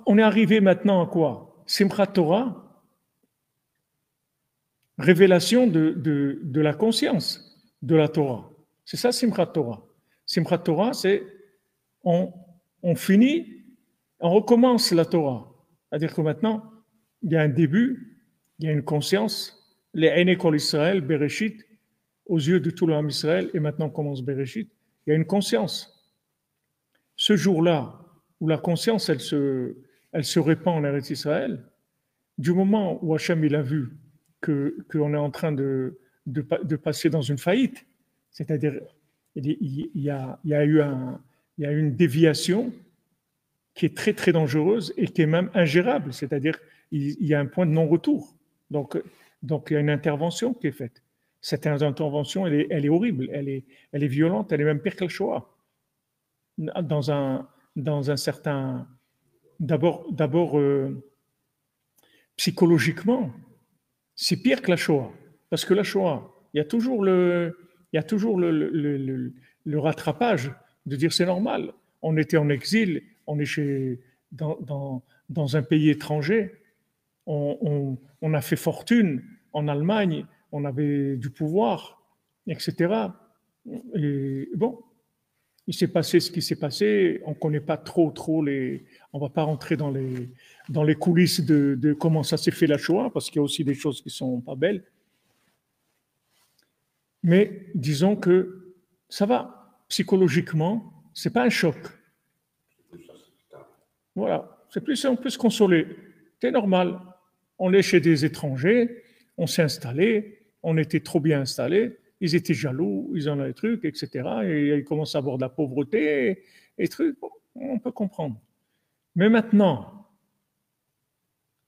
on est arrivé maintenant à quoi? Simchat Torah, révélation de la conscience de la Torah. C'est ça Simchat Torah. Simchat Torah, c'est on, on finit, on recommence la Torah. C'est-à-dire que maintenant, il y a un début, il y a une conscience, les Einé Kol Israël, Bereshit, aux yeux de tout le Ham Israël, et maintenant commence Bereshit, il y a une conscience. Ce jour-là, où la conscience, elle se répand en Eretz Israël, du moment où Hachem il a vu qu'on est en train de passer dans une faillite, c'est-à-dire il y a eu une déviation qui est très très dangereuse et qui est même ingérable, c'est-à-dire il y a un point de non-retour. Donc il y a une intervention qui est faite. Cette intervention, elle est horrible, elle est violente, elle est même pire que le Shoah. Dans un certain... D'abord psychologiquement, c'est pire que la Shoah. Parce que la Shoah, il y a toujours le rattrapage de dire c'est normal. On était en exil, on est dans un pays étranger, on a fait fortune en Allemagne, on avait du pouvoir, etc. Et bon, il s'est passé ce qui s'est passé. On ne connaît pas trop les. On ne va pas rentrer dans les coulisses de comment ça s'est fait la Shoah, parce qu'il y a aussi des choses qui ne sont pas belles. Mais disons que ça va. Psychologiquement, ce n'est pas un choc. Voilà. C'est plus, on peut se consoler. C'est normal. On est chez des étrangers, on s'est installé, on était trop bien installé. Ils étaient jaloux, ils en avaient des trucs, etc. Et ils commencent à avoir de la pauvreté et trucs. Bon, on peut comprendre. Mais maintenant,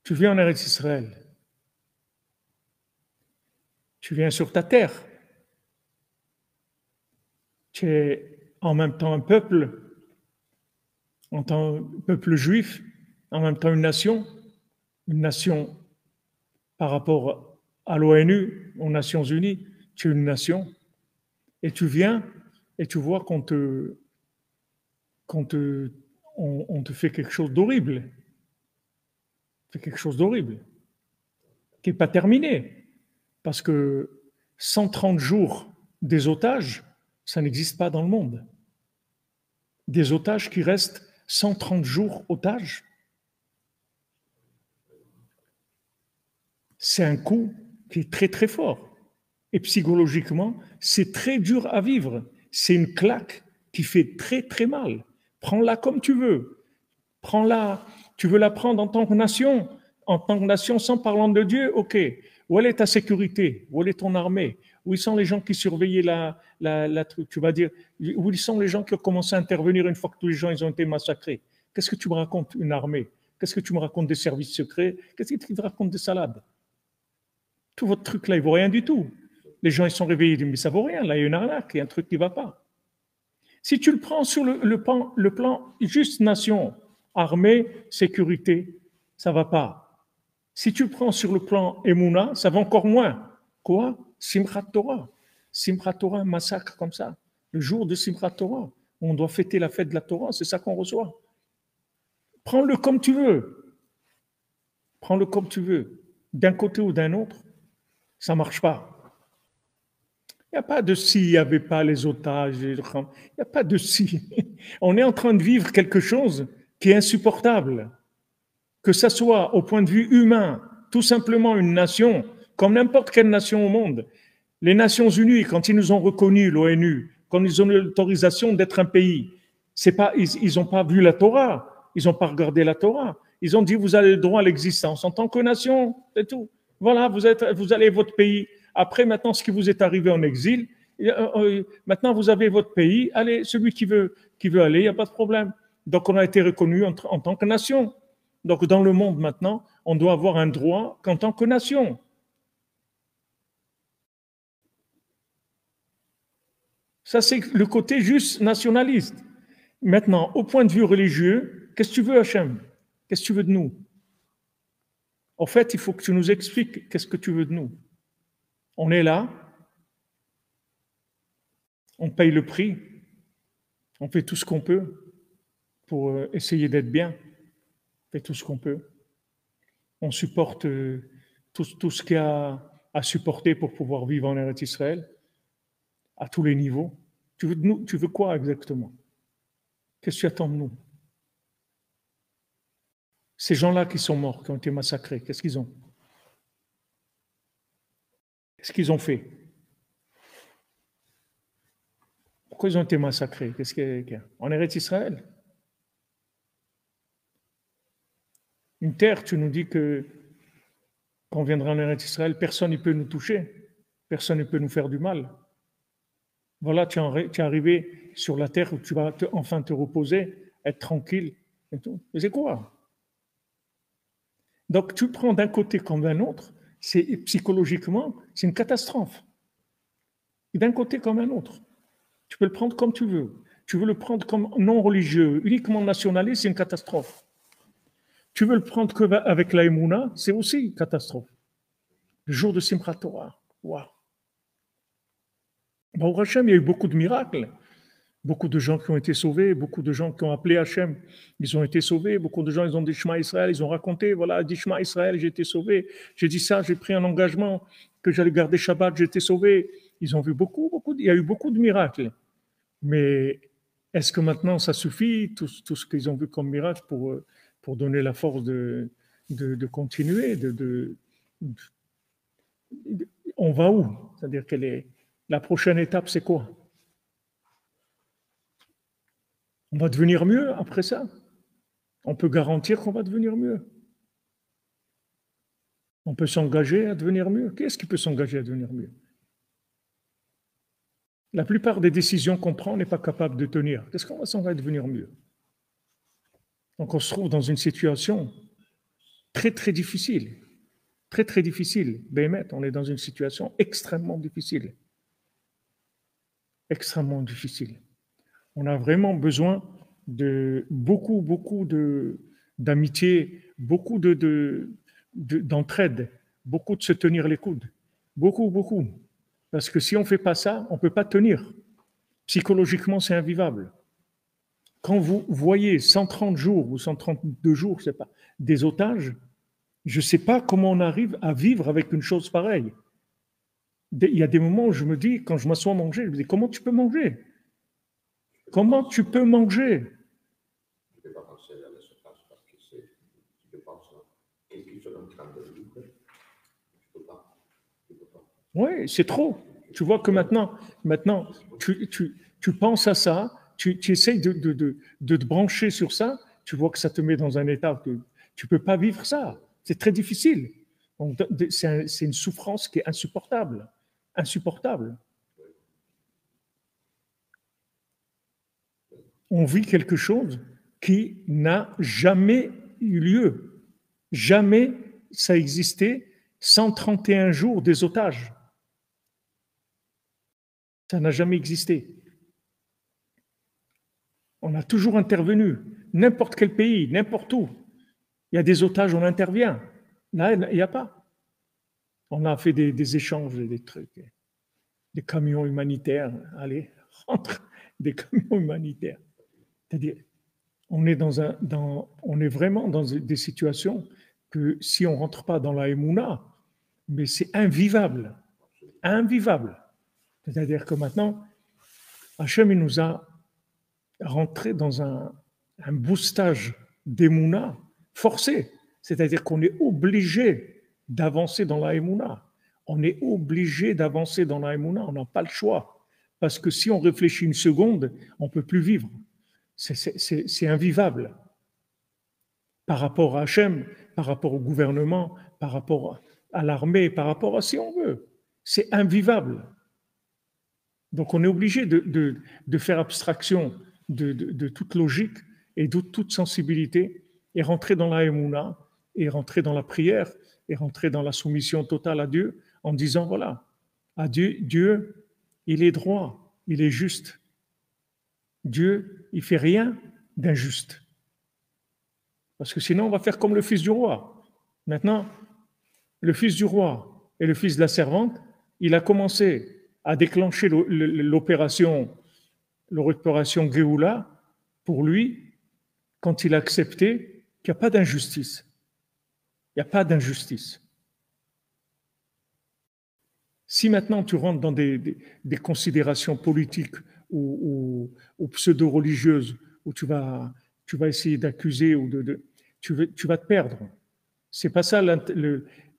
tu viens en Eretz Israël, tu viens sur ta terre, tu es en même temps un peuple, en tant que peuple juif, en même temps une nation par rapport à l'ONU, aux Nations Unies, tu es une nation, et tu viens et tu vois qu'on te, on te fait quelque chose d'horrible, fait quelque chose d'horrible, qui n'est pas terminé. Parce que 130 jours des otages, ça n'existe pas dans le monde. Des otages qui restent 130 jours otages, c'est un coup qui est très très fort. Et psychologiquement, c'est très dur à vivre. C'est une claque qui fait très très mal. Prends-la comme tu veux. Prends-la. Tu veux la prendre en tant que nation, sans parlant de Dieu, ok. Où est ta sécurité? Où est ton armée? Où sont les gens qui surveillaient la truc? Tu vas dire, où sont les gens qui ont commencé à intervenir une fois que tous les gens ils ont été massacrés? Qu'est-ce que tu me racontes, une armée? Qu'est-ce que tu me racontes des services secrets? Qu'est-ce que tu me racontes des salades? Tout votre truc là, il vaut rien du tout. Les gens ils sont réveillés, ils disent, mais ça vaut rien, là il y a une arnaque, il y a un truc qui ne va pas. Si tu le prends sur le plan juste nation, armée, sécurité, ça ne va pas. Si tu le prends sur le plan Emouna, ça va encore moins. Quoi? Simchat Torah. Simchat Torah, un massacre comme ça. Le jour de Simchat Torah, on doit fêter la fête de la Torah, c'est ça qu'on reçoit. Prends-le comme tu veux. Prends-le comme tu veux. D'un côté ou d'un autre, ça ne marche pas. Il n'y a pas de si, il n'y avait pas les otages. Il n'y a pas de si. On est en train de vivre quelque chose qui est insupportable. Que ce soit au point de vue humain, tout simplement une nation, comme n'importe quelle nation au monde. Les Nations Unies, quand ils nous ont reconnus, l'ONU, quand ils ont eu l'autorisation d'être un pays, ils n'ont pas vu la Torah, ils n'ont pas regardé la Torah. Ils ont dit, vous avez le droit à l'existence en tant que nation, c'est tout. Voilà, vous allez votre pays. Après, maintenant, ce qui vous est arrivé en exil, maintenant vous avez votre pays. Allez, celui qui veut aller, il n'y a pas de problème. Donc, on a été reconnu en tant que nation. Donc, dans le monde maintenant, on doit avoir un droit qu'en tant que nation. Ça, c'est le côté juste nationaliste. Maintenant, au point de vue religieux, qu'est-ce que tu veux, Hachem? Qu'est-ce que tu veux de nous? En fait, il faut que tu nous expliques qu'est-ce que tu veux de nous. On est là, on paye le prix, on fait tout ce qu'on peut pour essayer d'être bien. fait tout ce qu'on peut. On supporte tout ce qu'il y a à supporter pour pouvoir vivre en Eretz Israël, à tous les niveaux. Tu veux quoi exactement? Qu'est-ce que tu attends de nous? Ces gens-là qui sont morts, qui ont été massacrés, qu'est-ce qu'ils ont? Qu'est-ce qu'ils ont fait? Pourquoi ils ont été massacrés? Qu'est-ce qu'il y a? En Eretz Israël? Une terre, tu nous dis que quand on viendra en Eretz Israël, personne ne peut nous toucher, personne ne peut nous faire du mal. Voilà, tu es arrivé sur la terre où tu vas enfin te reposer, être tranquille. Et tout. Mais c'est quoi? Donc tu prends d'un côté comme d'un autre, psychologiquement, c'est une catastrophe. Et d'un côté comme un autre. Tu peux le prendre comme tu veux. Tu veux le prendre comme non religieux, uniquement nationaliste, c'est une catastrophe. Tu veux le prendre qu'avec la Emouna, c'est aussi une catastrophe. Le jour de Simchat Torah, waouh. Au Hachem, il y a eu beaucoup de miracles. Beaucoup de gens qui ont été sauvés, beaucoup de gens qui ont appelé Hachem, ils ont été sauvés. Beaucoup de gens, ils ont dit Shema Israël, ils ont raconté, voilà, dit Shema Israël, j'ai été sauvé. J'ai dit ça, j'ai pris un engagement que j'allais garder Shabbat, j'ai été sauvé. Ils ont vu il y a eu beaucoup de miracles. Mais est-ce que maintenant ça suffit, tout ce qu'ils ont vu comme miracle pour donner la force de continuer on va où? C'est-à-dire la prochaine étape, c'est quoi? On va devenir mieux après ça. On peut garantir qu'on va devenir mieux. On peut s'engager à devenir mieux. Qu'est-ce qui peut s'engager à devenir mieux? La plupart des décisions qu'on prend, on n'est pas capable de tenir. Qu'est-ce qu'on va s'engager à devenir mieux? Donc on se trouve dans une situation très très difficile. Très très difficile. Béhémet, on est dans une situation extrêmement difficile. Extrêmement difficile. On a vraiment besoin de beaucoup d'amitié, beaucoup d'entraide, beaucoup de se tenir les coudes. Beaucoup. Parce que si on ne fait pas ça, on ne peut pas tenir. Psychologiquement, c'est invivable. Quand vous voyez 130 jours ou 132 jours, je sais pas, des otages, je ne sais pas comment on arrive à vivre avec une chose pareille. Il y a des moments où je me dis, quand je m'assois à manger, je me dis, comment tu peux manger? Comment tu peux manger? Je ne peux pas penser à la surface parce que je pense à quelque chose en train de vivre. Je ne peux pas. Oui, c'est trop. Tu vois que maintenant tu penses à ça, tu essayes de te brancher sur ça, tu vois que ça te met dans un état que tu ne peux pas vivre ça. C'est très difficile. C'est une souffrance qui est insupportable. Insupportable. On vit quelque chose qui n'a jamais eu lieu. Jamais ça a existé 131 jours des otages. Ça n'a jamais existé. On a toujours intervenu. N'importe quel pays, n'importe où. Il y a des otages, on intervient. Là, il n'y a pas. On a fait des échanges, des trucs, des camions humanitaires. Allez, rentre, des camions humanitaires. C'est-à-dire, on est vraiment dans des situations que si on ne rentre pas dans la Emouna, mais c'est invivable. Invivable. C'est-à-dire que maintenant, Hachem, il nous a rentré dans un boostage d'Emouna forcé. C'est-à-dire qu'on est obligé d'avancer dans la Emouna. On est obligé d'avancer dans la Emouna. On n'a pas le choix. Parce que si on réfléchit une seconde, on ne peut plus vivre. C'est invivable. Par rapport à Hachem, par rapport au gouvernement, par rapport à l'armée, par rapport à si on veut. C'est invivable. Donc on est obligé de faire abstraction de toute logique et de toute sensibilité et rentrer dans la Emouna et rentrer dans la prière et rentrer dans la soumission totale à Dieu en disant voilà, à Dieu, il est droit, il est juste. Dieu, il fait rien d'injuste. Parce que sinon, on va faire comme le fils du roi. Maintenant, le fils du roi et le fils de la servante, il a commencé à déclencher l'opération Géoula pour lui quand il a accepté qu'il n'y a pas d'injustice. Il n'y a pas d'injustice. Si maintenant tu rentres dans des considérations politiques ou pseudo-religieuses, où tu vas essayer d'accuser ou tu vas te perdre. C'est pas ça.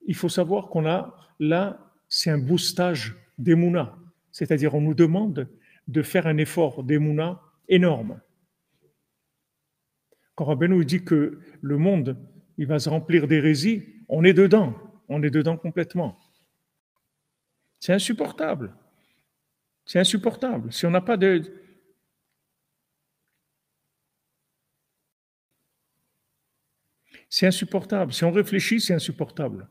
Il faut savoir qu'on a là, c'est un boostage d'Emouna. C'est-à-dire, on nous demande de faire un effort d'Emouna énorme. Quand Rabbeinu dit que le monde, il va se remplir d'hérésie, on est dedans complètement. C'est insupportable. C'est insupportable. Si on n'a pas de... C'est insupportable. Si on réfléchit, c'est insupportable.